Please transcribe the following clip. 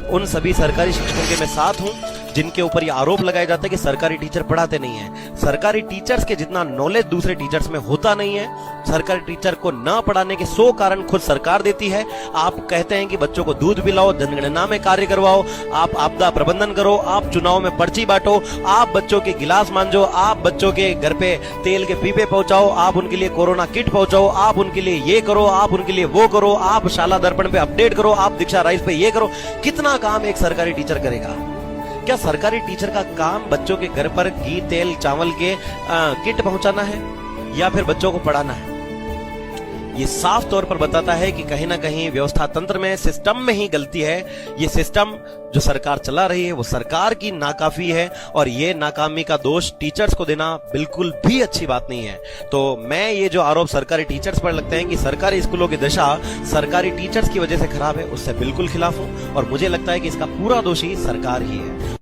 उन सभी सरकारी शिक्षकों के मैं साथ हूं जिनके ऊपर ये आरोप लगाया जाता है कि सरकारी टीचर पढ़ाते नहीं है। सरकारी टीचर्स के जितना नॉलेज दूसरे टीचर्स में होता नहीं है। सरकारी टीचर को न पढ़ाने के 100 कारण खुद सरकार देती है। आप कहते हैं कि बच्चों को दूध पिलाओ, जनगणना में कार्य करवाओ, आप आपदा प्रबंधन करो, आप चुनाव में पर्ची बांटो, आप बच्चों के गिलास मांजो, आप बच्चों के घर पे तेल के पीपे पहुंचाओ, आप उनके लिए कोरोना किट पहुंचाओ, आप उनके लिए ये करो, आप उनके लिए वो करो, आप शाला दर्पण पे अपडेट करो, आप दीक्षा राइस पे ये करो। कितना काम एक सरकारी टीचर करेगा? क्या सरकारी टीचर का काम बच्चों के घर पर घी तेल चावल के किट पहुंचाना है या फिर बच्चों को पढ़ाना है? ये साफ तौर पर बताता है कि कहीं ना कहीं व्यवस्था तंत्र में, सिस्टम में ही गलती है। ये सिस्टम जो सरकार चला रही है वो सरकार की नाकाफी है और ये नाकामी का दोष टीचर्स को देना बिल्कुल भी अच्छी बात नहीं है। तो मैं ये जो आरोप सरकारी टीचर्स पर लगते हैं कि सरकारी स्कूलों की दशा सरकारी टीचर्स की वजह से खराब है, उससे बिल्कुल खिलाफ हूं और मुझे लगता है कि इसका पूरा दोषी सरकार ही है।